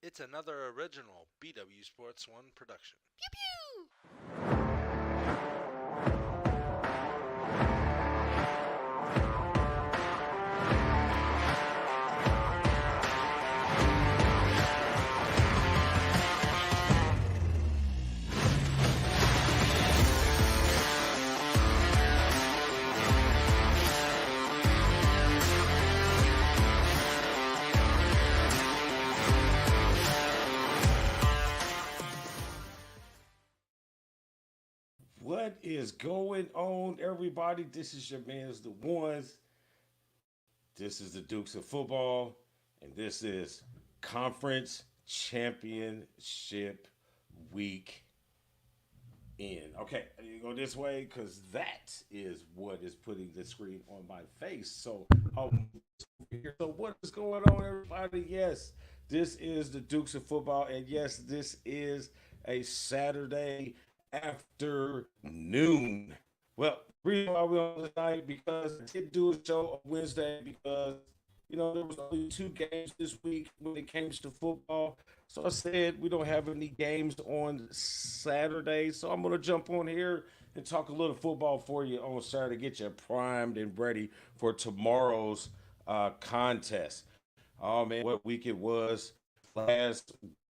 It's another original BW Sports 1 production. Pew pew! What is going on, everybody? This is your man's TheOnes. This is the Dukes of Football, and this is Conference Championship Week in. Okay, you go this way because that is what is putting the screen on my face. So what is going on, everybody? Yes, this is the Dukes of Football, and yes, this is a Saturday afternoon. Well, the reason why we're on this night because I did do a show on Wednesday because there was only two games this week when it came to football. So I said we don't have any games on Saturday. So I'm gonna jump on here and talk a little football for you on Saturday, get you primed and ready for tomorrow's contest. Oh man, what week it was last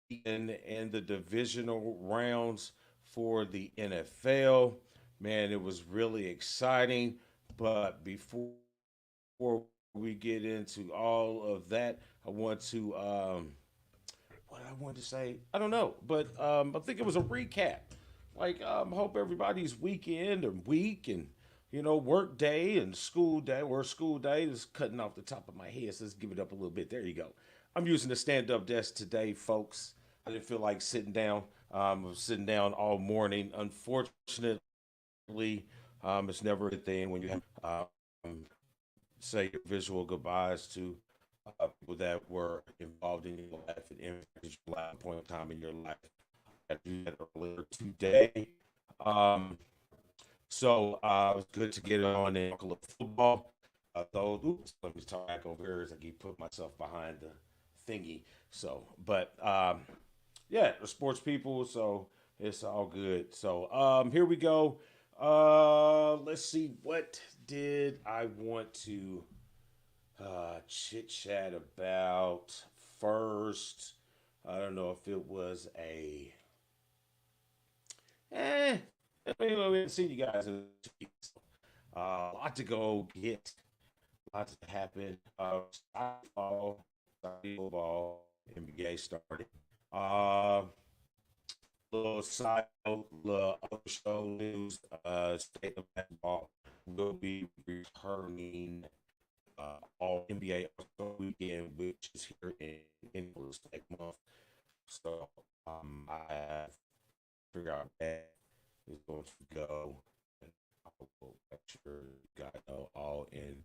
weekend and the divisional rounds for the NFL. Man, it was really exciting. But before we get into all of that, I want to what I wanted to say, I don't know, but I think it was a recap. Like, hope everybody's weekend and week and work day and school day or school day is cutting off the top of my head. So let's give it up a little bit. There you go. I'm using the stand-up desk today, folks. I didn't feel like sitting down. I was sitting down all morning. Unfortunately, it's never a good thing when you have say your visual goodbyes to people that were involved in your life and impacted your life at a point in time in your life. I do that earlier today. Um, so it was good to get on and talk a little football. Let me talk back over here as I keep putting myself behind the thingy. But yeah, the sports people, so it's all good. So here we go. Let's see, what did I want to chit chat about first? I don't know if it was eh. We haven't seen you guys in 2 weeks. A lot to go get, lots to happen. Football, NBA started. Uh, little side note, little other show news. State of basketball will be returning all NBA weekend, which is here in next month. So I have figured out that is going to go, and I will make sure you guys know all in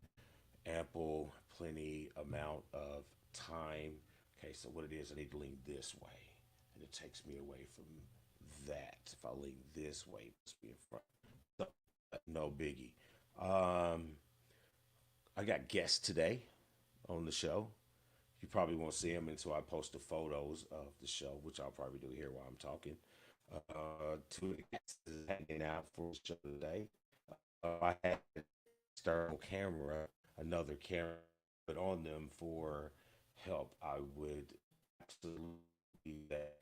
ample, plenty amount of time. Okay, so what it is, I need to lean this way, and it takes me away from that. If I lean this way, it must be in front. So, no biggie. Um, I got guests today on the show. You probably won't see them until I post the photos of the show, which I'll probably do here while I'm talking. Two of the guests is hanging out for the show today. I had to start on camera, another camera, put on them for help. I would absolutely do that.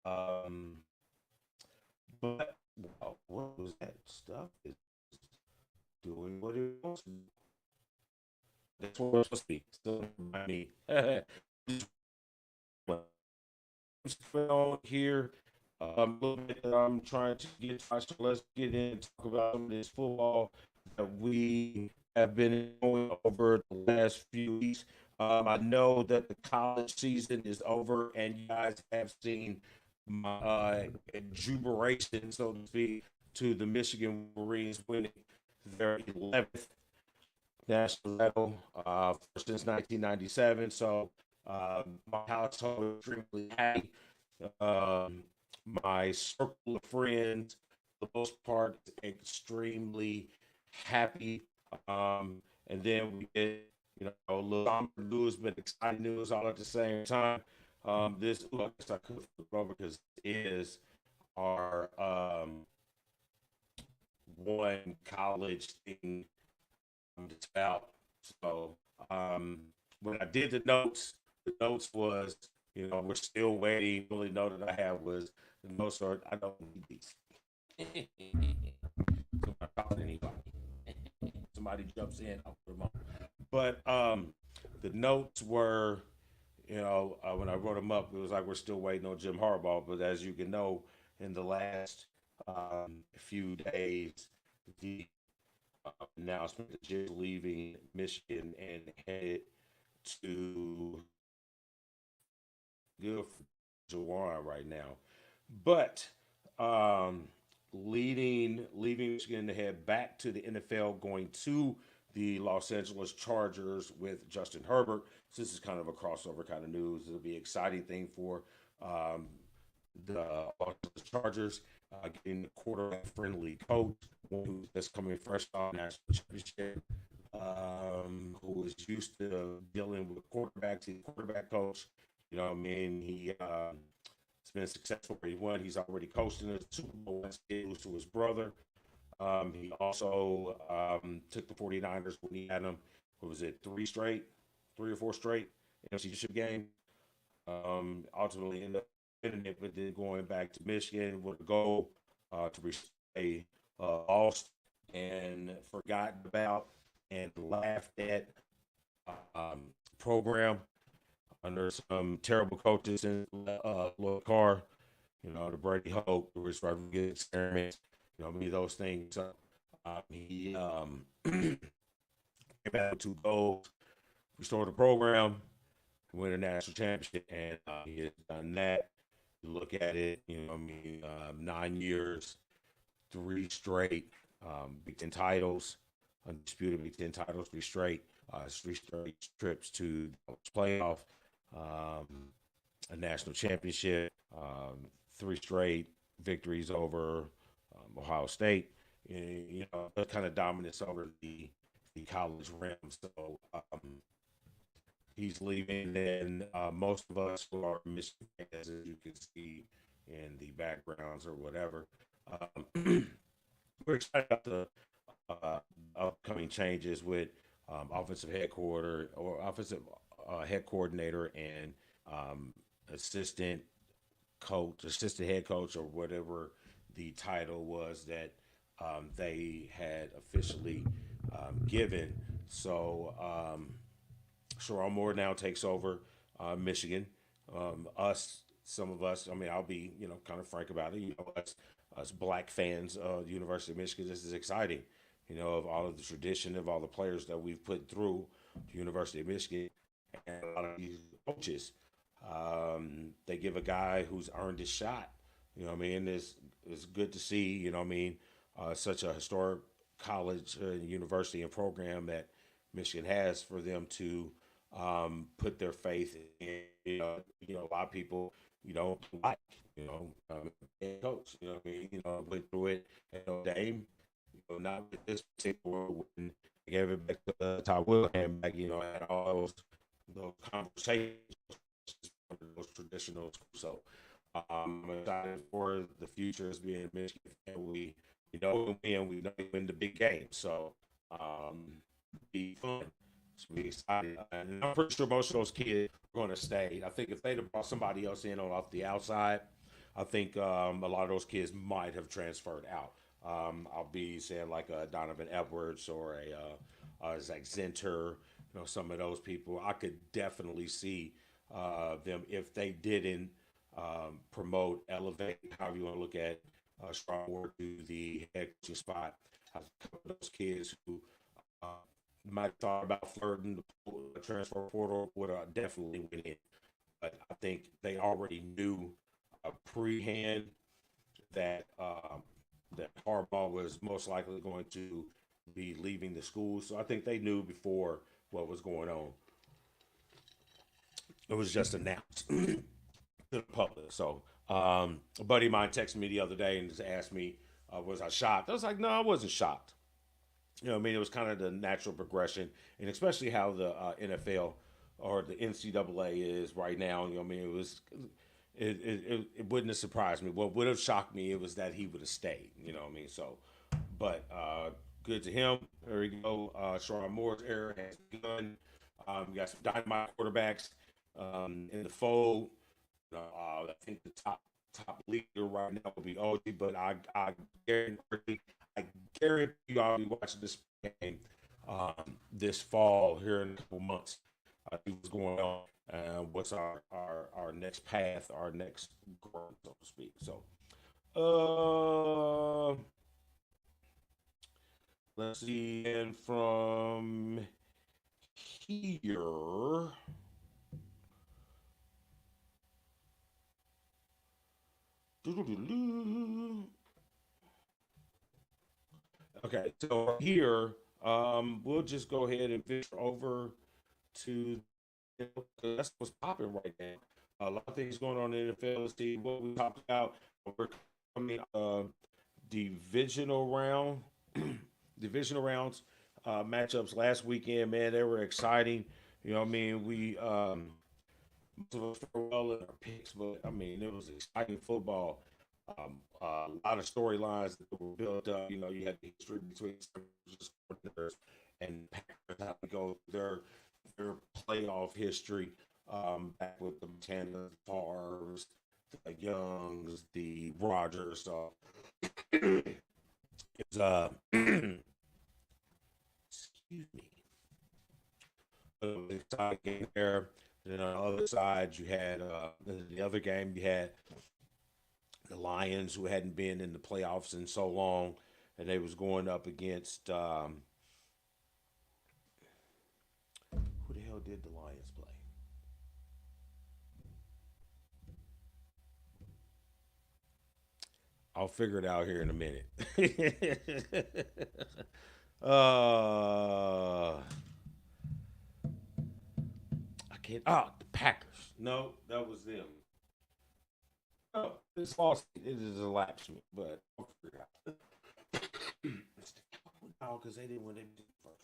Um, but wow, what was that stuff? Is doing what it wants to do. That's what it's supposed to be. So, I mean, on here. A little bit that I'm trying to get to. So let's get in and talk about some of this football that we have been going over the last few weeks. I know that the college season is over, and you guys have seen my jubilation, so to speak, to the Michigan Wolverines winning their 11th national title, first since 1997. So my household is extremely happy. Um, my circle of friends, for the most part, is extremely happy. And then we get, a little somber news, but exciting news all at the same time. This, I guess I could flip it over because it is our one college thing that's out. So um, when I did the notes was, we're still waiting. The only note that I have was the notes are, I don't need these. Somebody, anybody. Somebody jumps in, I'll put them on. But the notes were, when I wrote them up, it was like we're still waiting on Jim Harbaugh. But as you can know, in the last few days, the announcement that Jim's leaving Michigan and headed to good for Jawan right now. But um, leaving Michigan to head back to the NFL, going to the Los Angeles Chargers with Justin Herbert. So this is kind of a crossover kind of news. It'll be an exciting thing for um, the Los Angeles Chargers, getting a quarterback-friendly coach that's coming fresh off national championship, who was used to dealing with quarterbacks. He's a quarterback coach. You know what I mean? It's been successful where he won. He's already coached in the Super Bowl. He lose to his brother. He also took the 49ers when he had them. What was it, three or four straight NFC Championship game? Ultimately ended up winning it, but then going back to Michigan with a goal to stay lost and forgotten about and laughed at program under some terrible coaches in Lloyd Carr, the Brady Hope, the Rich Rodriguez experiments, those things. He came back with two goals, restored the program, win a national championship, and he has done that. You look at it, 9 years, Big Ten titles, undisputed Big Ten titles, three straight trips to the playoff, a national championship, three straight victories over Ohio State. That kind of dominance over the college rim. So he's leaving, and most of us who are Michigan fans, as you can see in the backgrounds or whatever, we're excited about the upcoming changes with offensive head coordinator, and assistant assistant head coach, or whatever the title was that they had officially given. So Sherrone Moore now takes over Michigan. Some of us, I mean, I'll be, kind of frank about it. Us black fans of the University of Michigan, this is exciting. Of all of the tradition, of all the players that we've put through the University of Michigan, and a lot of these coaches. They give a guy who's earned his shot. It's good to see, such a historic college, university, and program that Michigan has, for them to put their faith in. A lot of people, don't like, head coach, went through it, Dame, not with this particular when they gave it back to Ty Wilhelm back, had all those conversations, those traditional. So I'm excited for the future as being Michigan fan. We know we know we win the big game. So be fun. So we excited. And I'm pretty sure most of those kids are going to stay. I think if they'd have brought somebody else in on off the outside, I think a lot of those kids might have transferred out. I'll be saying like a Donovan Edwards or a Zach Zenter, some of those people. I could definitely see them, if they didn't promote, elevate, however you want to look at Strong Ward, to the head coaching spot. A couple of those kids who uh, might have thought about flirting the transfer portal would have definitely went in. But I think they already knew pre-hand that that Harbaugh was most likely going to be leaving the school. So I think they knew before what was going on. It was just announced to the public. So a buddy of mine texted me the other day and just asked me, was I shocked? I was like, no, I wasn't shocked. It was kind of the natural progression, and especially how the NFL or the NCAA is right now. You know what I mean? It wouldn't have surprised me. What would have shocked me it was that he would have stayed. You know what I mean? So, but good to him. There we go. Sharon Moore's era has begun. We got some dynamite quarterbacks in the fold. I think the top leader right now will be OG, but I guarantee you I'll be watching this game this fall here in a couple months. See what's going on. What's our next path, our next growth, so to speak. So, uh, let's see. And from here, okay. So here, we'll just go ahead and venture over to that's what's popping right now. A lot of things going on in the NFL. Let's see what we talked about. We're coming divisional round, divisional rounds, matchups last weekend. Man, they were exciting. You know what I mean? We most of us were well in our picks, but I mean it was exciting football. A lot of storylines that were built up. You know, you had the history between and Packers, how to go their playoff history back with the Montana, the Favres, the Youngs, the Rogers. So it's excuse me, exciting game there. Then on the other side, you had the other game. You had the Lions, who hadn't been in the playoffs in so long, and they was going up against who the hell did the Lions play? I'll figure it out here in a minute. I can't. Oh, the Packers. No, that was them. Oh, it's lost. It is a lapse me, but I'll figure it out. No, because they didn't win. They did first.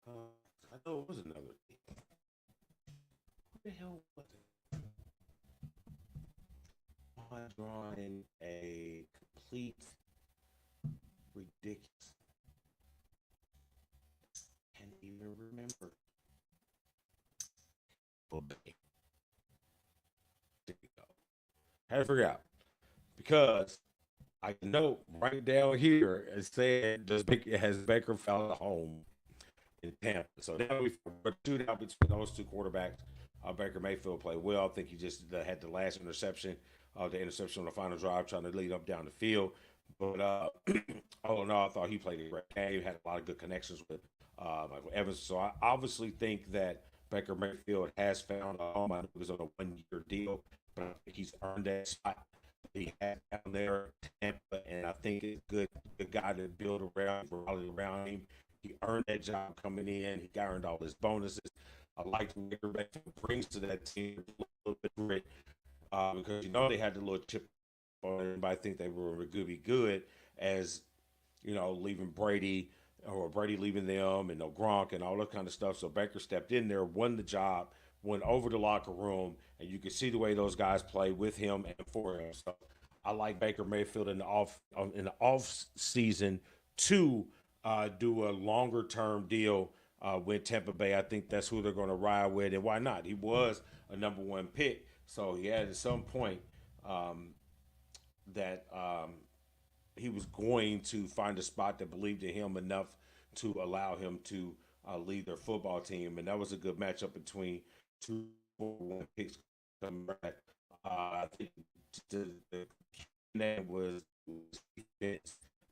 I know it was another thing. What the hell was it? I'm drawing a complete ridiculous. Can't even remember. Well, there you go. Had to figure out because I know right down here it said has Baker found a home in Tampa. So now we shootout between those two quarterbacks. Baker Mayfield played well. I think he just had the last interception, the interception on the final drive, trying to lead up down the field. But all in all, I thought he played a great game. Had a lot of good connections with Michael Evans. So I obviously think that Baker Mayfield has found a home. I know he was on a 1 year deal, but I think he's earned that spot he had down there in Tampa, and I think it's good guy to build around him. He earned that job coming in. He earned all his bonuses. I like what Baker Mayfield brings to that team a little bit of grit because you know they had the little chip on everybody think they were going to be good as you know leaving Brady or Brady leaving them and no Gronk and all that kind of stuff. So Baker stepped in there, won the job, went over the locker room, and you could see the way those guys play with him and for him. So I like Baker Mayfield in the off season to do a longer term deal with Tampa Bay. I think that's who they're going to ride with, and why not? He was a number one pick, so he had at some point um, that he was going to find a spot that believed in him enough to allow him to lead their football team, and that was a good matchup between two one picks coming back. I think the name was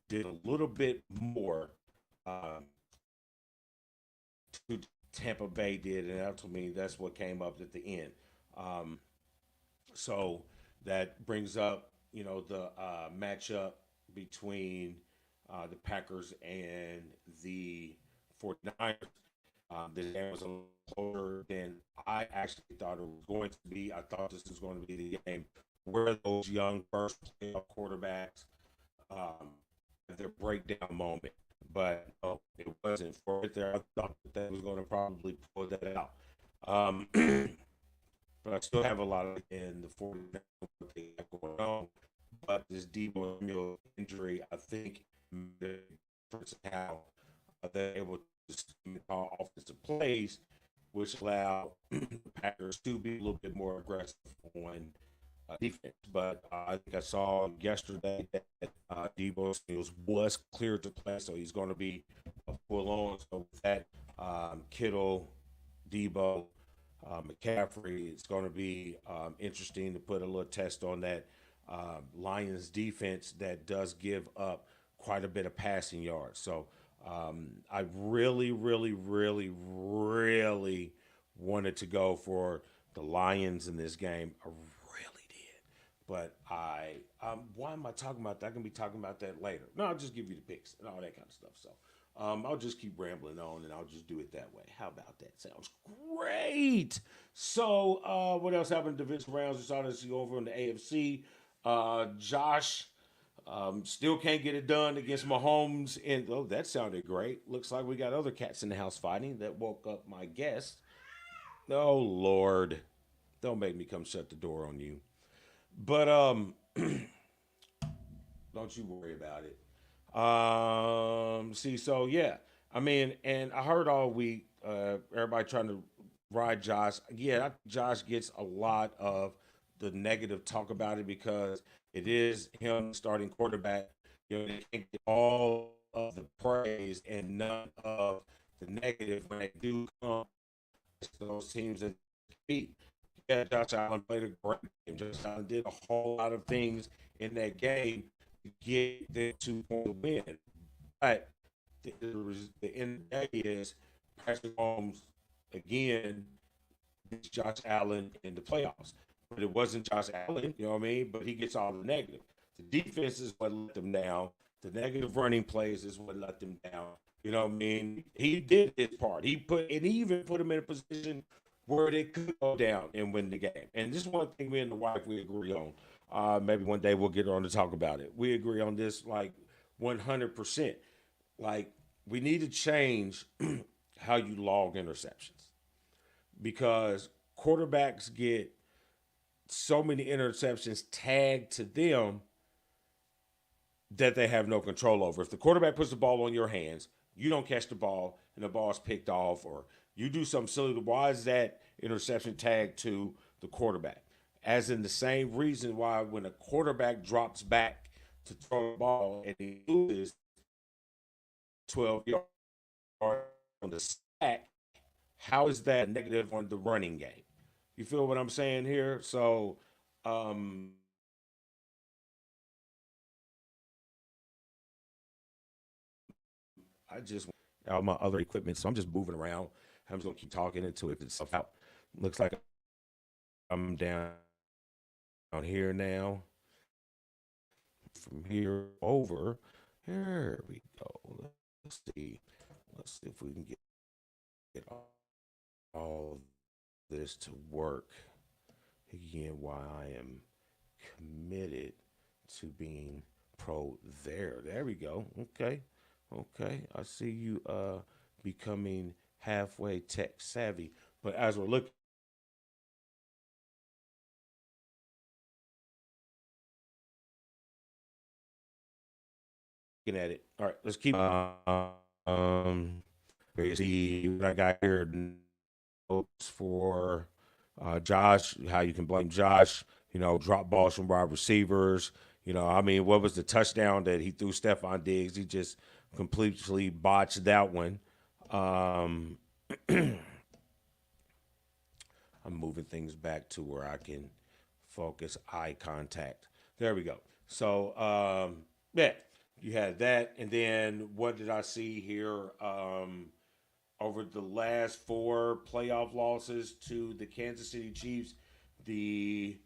did a little bit more um, to Tampa Bay did, and that to me that's what came up at the end. Um, so that brings up the matchup between the Packers and the 49ers. The game was a little closer than I actually thought it was going to be. I thought this was going to be the game where those young first playoff quarterbacks have their breakdown moment. but no, it wasn't for it there. I thought that they was going to probably pull that out. Um, but I still have a lot of in the 49ers what they got going on. But this Debo Samuel injury, I think, made a difference in how they're able to call offensive plays, which allow the Packers to be a little bit more aggressive on defense. But I think I saw yesterday that Debo Samuel was cleared to play, so he's going to be full on. So with that, Kittle, Debo, McCaffrey, it's going to be interesting to put a little test on that Lions defense that does give up quite a bit of passing yards. So I really, really, really, really wanted to go for the Lions in this game. I really did. But why am I talking about that? I can be talking about that later. No, I'll just give you the picks and all that kind of stuff. So I'll just keep rambling on and I'll just do it that way. How about that? Sounds great. So what else happened in division rounds? We saw this over in the AFC. Josh still can't get it done against Mahomes. And oh, that sounded great. Looks like we got other cats in the house fighting. That woke up my guest. Oh Lord, don't make me come shut the door on you. But don't you worry about it. See, so yeah, I mean, and I heard all week, everybody trying to ride Josh. Yeah, Josh gets a lot of the negative talk about it because it is him starting quarterback. You know, they can't get all of the praise and none of the negative when they do come to those teams that beat. Yeah, Josh Allen played a great game. Josh Allen did a whole lot of things in that game to get the 2 point win. But the end of the day is Patrick Mahomes again beats Josh Allen in the playoffs. But it wasn't Josh Allen, you know what I mean? But he gets all the negative. The defense is what let them down. The negative running plays is what let them down. You know what I mean? He did his part. He even put him in a position where they could go down and win the game. And this is one thing me and the wife we agree on. Maybe one day we'll get on to talk about it. We agree on this like 100%. Like we need to change how you log interceptions because quarterbacks get so many interceptions tagged to them that they have no control over. If the quarterback puts the ball on your hands, you don't catch the ball and the ball's picked off, or you do something silly, why is that interception tagged to the quarterback? As in the same reason why when a quarterback drops back to throw the ball and he loses 12 yards on the sack, how is that negative on the running game? You feel what I'm saying here? So, um, I just all my other equipment, so I'm just moving around. I'm just gonna keep talking until it stuff out. Looks like I'm down here now. From here over, here we go. Let's see. Let's see if we can get all this to work again. Why I am committed to being pro there. There we go. Okay. Okay. I see you becoming halfway tech savvy. But as we're looking at it, all right, let's keep see what I got here notes for Josh, how you can blame Josh, drop balls from wide receivers. I mean, what was the touchdown that he threw Stephon Diggs? He just completely botched that one. Um, I'm moving things back to where I can focus eye contact. There we go. So, yeah, you had that. And then what did I see here? Over the last four playoff losses to the Kansas City Chiefs, the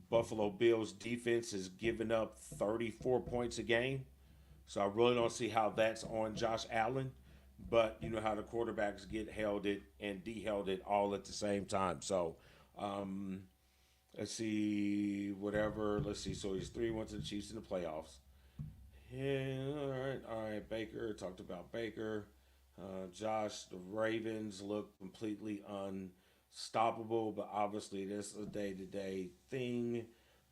Buffalo Bills defense has given up 34 points a game. So I really don't see how that's on Josh Allen. But you know how the quarterbacks get held it and de-held it all at the same time. So um, let's see, whatever. Let's see. So he's 3-1 to the Chiefs in the playoffs. Yeah, all right. Baker talked about Baker. Josh, the Ravens look completely unstoppable, but obviously this is a day-to-day thing.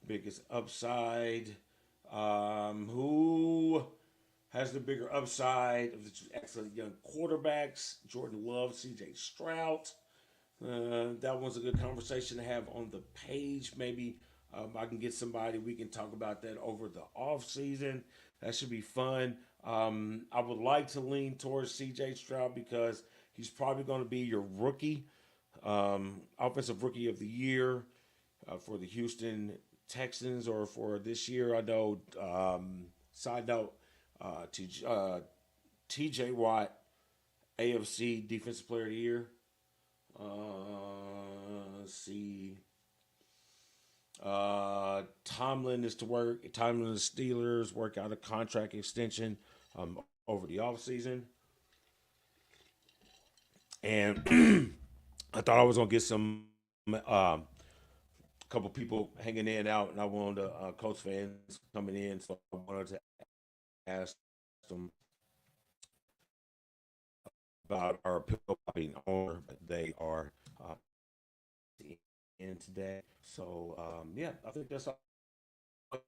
Biggest upside. Who has the bigger upside of the two excellent young quarterbacks? Jordan Love, C.J. Stroud. That was a good conversation to have on the page. Maybe I can get somebody. We can talk about that over the off season. That should be fun. I would like to lean towards C.J. Stroud because he's probably going to be your rookie, offensive rookie of the year for the Houston Texans or for this year. I know. Side note: T.J. Watt, AFC Defensive Player of the Year. Let's see. Tomlin is to work. Tomlin and the Steelers work out a contract extension over the offseason. And I thought I was going to get some couple people hanging in out, and I wanted Colts fans coming in, so I wanted to ask them about our pickle popping owner, but they are in today. So yeah, I think that's all I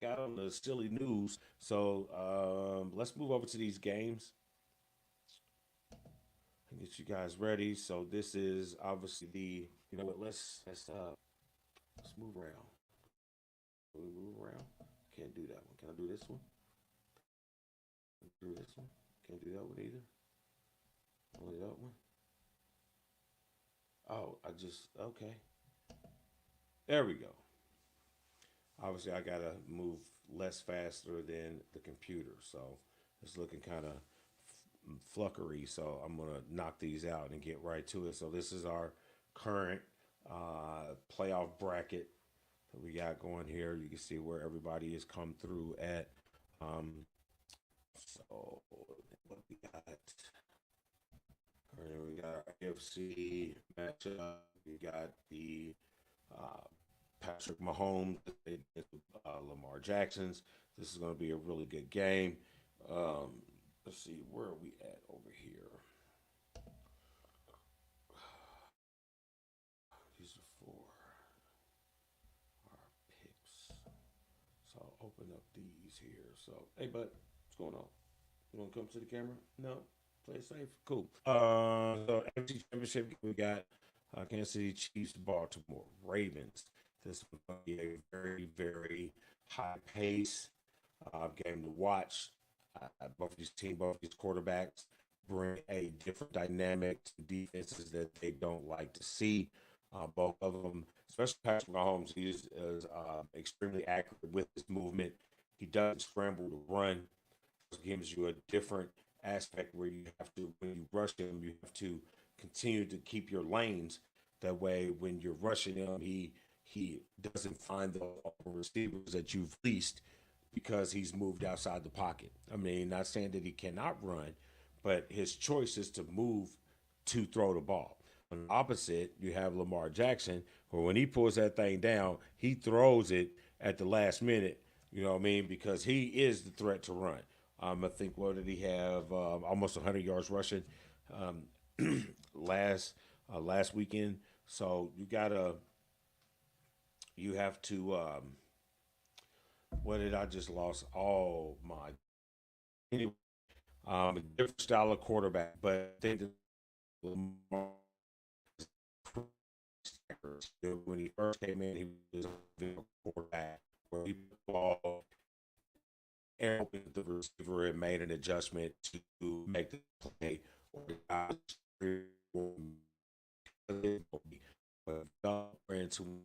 got on the silly news. So let's move over to these games and get you guys ready. So this is obviously the you know what? Let's move around. Can we move around? Can't do that one. Can I do this one? Do this one? Can't do that one either. Only that one. Oh, I just okay. There we go. Obviously, I gotta move less faster than the computer, so it's looking kind of fluckery. So I'm gonna knock these out and get right to it. So this is our current playoff bracket that we got going here. You can see where everybody has come through at. Um, so what we got? All right, we got our AFC matchup. We got the uh, Patrick Mahomes against Lamar Jackson's. This is going to be a really good game. Um, let's see, where are we at over here? These are for our picks. So I'll open up these here. So, hey, bud, what's going on? You want to come to the camera? No? Play it safe? Cool. So NFC Championship, we got Kansas City Chiefs, Baltimore Ravens. This will be a very, very high pace game to watch. Both of these teams, both of these quarterbacks bring a different dynamic to defenses that they don't like to see. Both of them, especially Patrick Mahomes, he is extremely accurate with his movement. He doesn't scramble to run. It gives you a different aspect where you have to, when you rush him, you have to continue to keep your lanes. That way, when you're rushing him, he doesn't find the receivers that you've leased because he's moved outside the pocket. I mean, not saying that he cannot run, but his choice is to move to throw the ball. On the opposite, you have Lamar Jackson, where when he pulls that thing down, he throws it at the last minute. You know what I mean? Because he is the threat to run. I think what did he have? Almost 100 yards rushing last last weekend. So you have to. What did I just lost? Oh my. Anyway, a different style of quarterback, but I think that when he first came in, he was a quarterback where he put the ball and opened the receiver and made an adjustment to make the play or into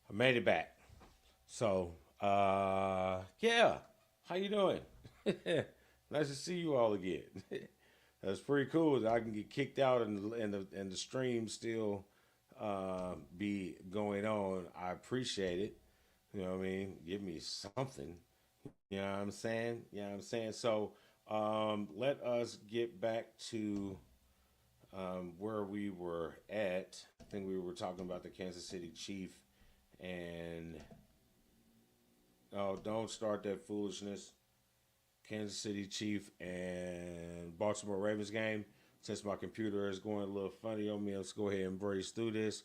I made it back. So, yeah. How you doing? Nice to see you all again. That's pretty cool that I can get kicked out and the stream still be going on. I appreciate it. You know what I mean? Give me something. You know what I'm saying? You know what I'm saying? So, let us get back to where we were at. I think we were talking about the Kansas City Chief and oh, don't start that foolishness. Kansas City Chief and Baltimore Ravens game. Since my computer is going a little funny on me, let's go ahead and breeze through this.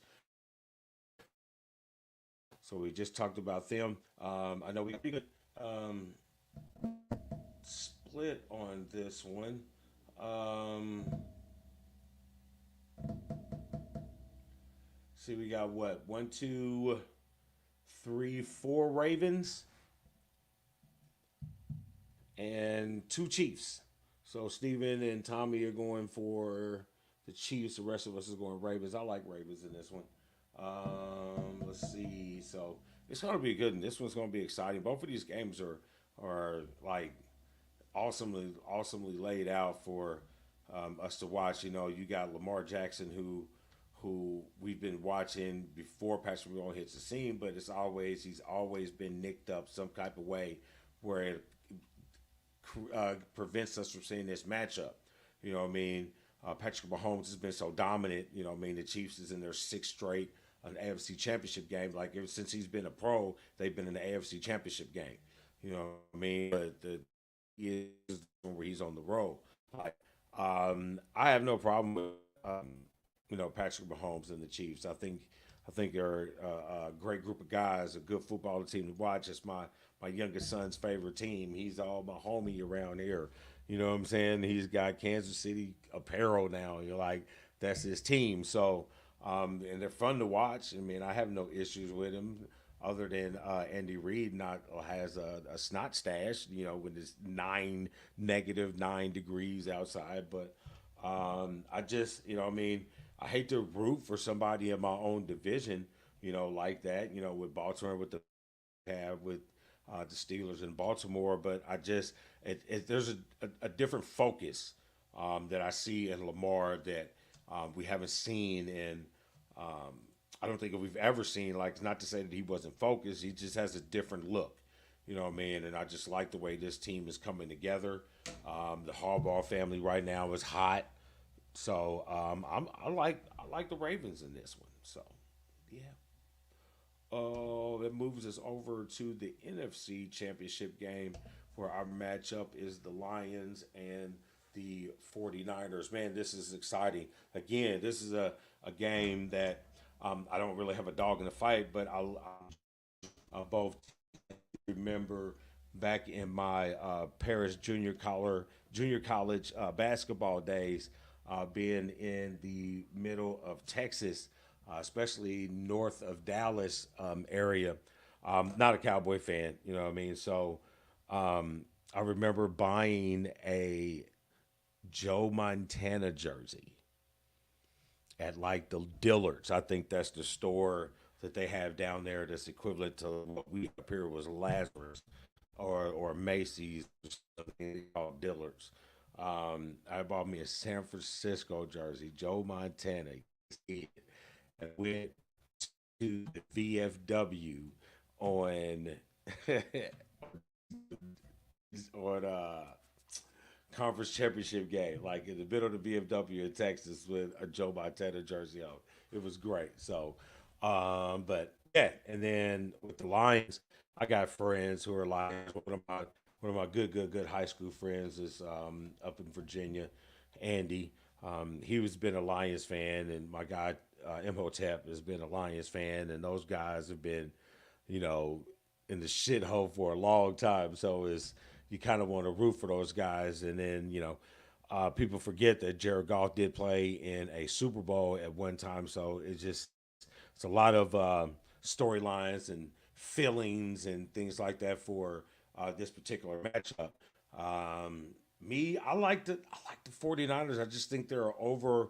So we just talked about them. I know we got a good split on this one. See, we got what? One, two, three, four Ravens and two Chiefs. So Steven and Tommy are going for the Chiefs. The rest of us is going Ravens. I like Ravens in this one. Let's see. So it's going to be good, and this one's going to be exciting. Both of these games are like awesomely laid out for us to watch. You know, you got Lamar Jackson who we've been watching before Patrick Mahomes hits the scene, but he's always been nicked up some type of way where it prevents us from seeing this matchup. You know what I mean? Patrick Mahomes has been so dominant. You know what I mean? The Chiefs is in their sixth straight an AFC Championship game. Like ever since he's been a pro, they've been in the AFC Championship game. You know what I mean? But he is where he's on the road. Like, I have no problem with Patrick Mahomes and the Chiefs. I think they're a great group of guys, a good football team to watch. It's my youngest son's favorite team. He's all my homie around here. You know what I'm saying? He's got Kansas City apparel now. You're like, that's his team. So, and they're fun to watch. I mean, I have no issues with him other than Andy Reid has a snot stash, you know, when it's -9 degrees outside. But I just, you know, I mean, I hate to root for somebody in my own division, you know, like that, you know, with Baltimore, with the have with the Steelers in Baltimore, but I just there's a different focus that I see in Lamar that we haven't seen, and I don't think we've ever seen. Like, not to say that he wasn't focused, he just has a different look. You know what I mean? And I just like the way this team is coming together. The Harbaugh family right now is hot, so I like the Ravens in this one. So yeah. That moves us over to the NFC Championship game where our matchup is the Lions and the 49ers. Man, this is exciting. Again, this is a game that I don't really have a dog in the fight, but I both remember back in my Paris junior college basketball days, being in the middle of Texas, especially north of Dallas area. Not a Cowboy fan, you know what I mean? So I remember buying a Joe Montana jersey at like the Dillards. I think that's the store that they have down there that's equivalent to what we up here was Lazarus or Macy's, or something called Dillards. I bought me a San Francisco jersey, Joe Montana, and went to the VFW on on conference championship game, like in the middle of the VFW in Texas with a Joe Montana jersey on. It was great. So, but yeah, and then with the Lions, I got friends who are Lions. One of my good high school friends is up in Virginia, Andy. He was been a Lions fan, and my guy Imhotep has been a Lions fan, and those guys have been, you know, in the shithole for a long time. So it's you kind of want to root for those guys, and then people forget that Jared Goff did play in a Super Bowl at one time. So it's a lot of storylines and feelings and things like that for this particular matchup. I like the 49ers. I just think they're over.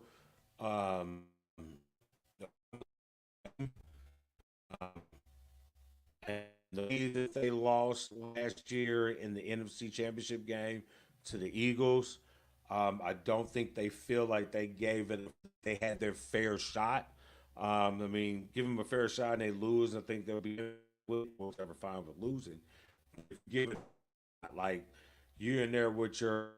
Um, The way that they lost last year in the NFC Championship game to the Eagles, I don't think they feel like they had their fair shot. I mean, give them a fair shot and they lose, I think they'll be ever fine with losing. If you give it like you're in there with your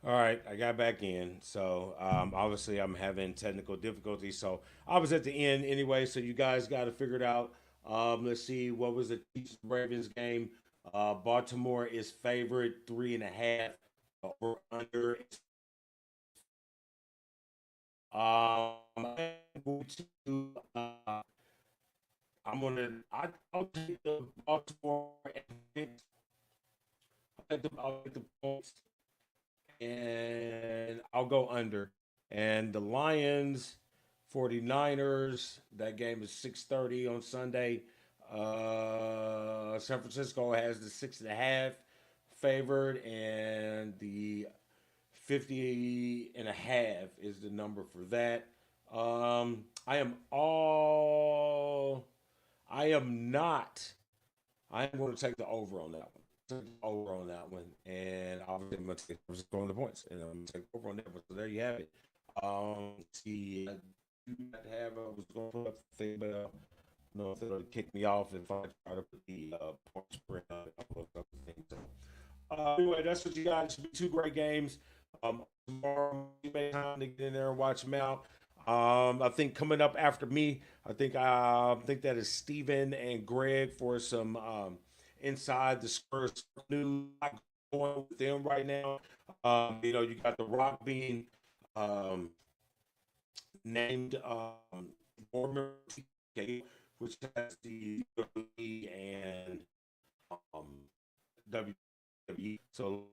All right, I got back in. So obviously, I'm having technical difficulties. So I was at the end anyway. So you guys got to figure it out. Let's see, what was the Chiefs Ravens game? Baltimore is favorite 3.5 or under. I'm going to. I'll take the Baltimore. I'll take the points and I'll go under. And the Lions, 49ers, that game is 6:30 on Sunday. San Francisco has the 6.5 favored, and the 50.5 is the number for that. I am all. I am not. I am going to take the over on that one. Take the over on that one, and obviously I'm going to take I'm just going the points, and I'm going to take the over on that one. So there you have it. See, I do not have. I was going to put up the thing, but no, if it'll kick me off if I try to put the point spread on a couple of other things. So, anyway, that's what you got. It should be two great games. Tomorrow, you may time to get in there and watch them out. I think coming up after me, I think that is Steven and Greg for some inside the Spurs news going with them right now. You got the Rock being um, named former TK, which has the WWE and um, WWE. So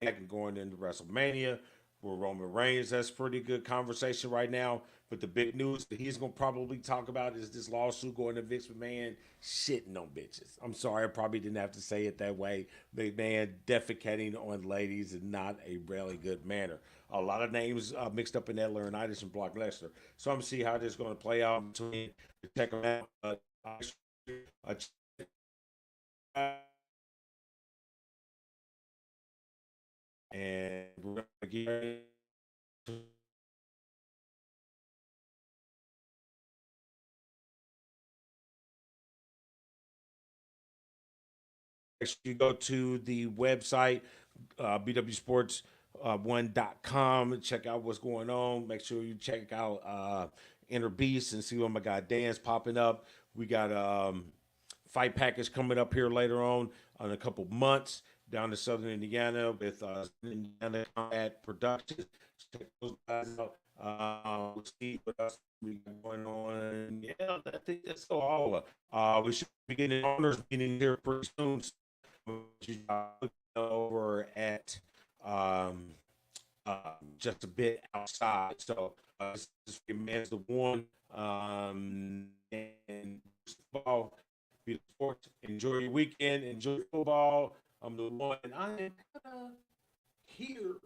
and going into WrestleMania with Roman Reigns. That's pretty good conversation right now. But the big news that he's gonna probably talk about is this lawsuit going to Vince McMahon shitting on bitches. I'm sorry, I probably didn't have to say it that way. McMahon defecating on ladies is not a really good manner. A lot of names mixed up in that, Laurinaitis and Brock Lesnar. So I'm gonna see how this is gonna play out between check them out. Uh, and we're gonna get you go to the website, BW Sports one.com. Check out what's going on. Make sure you check out Inner Beast and see what my guy Dan's popping up. We got fight package coming up here later on in a couple months down to Southern Indiana with Indiana Combat Productions. Check those guys out. We'll see what else we got going on. Yeah, I think that's all. We should be getting owners meeting here pretty soon. Over at just a bit outside. So this is your man's the one. And football, be the sports. Enjoy your weekend. Enjoy football. I'm the one. And I am here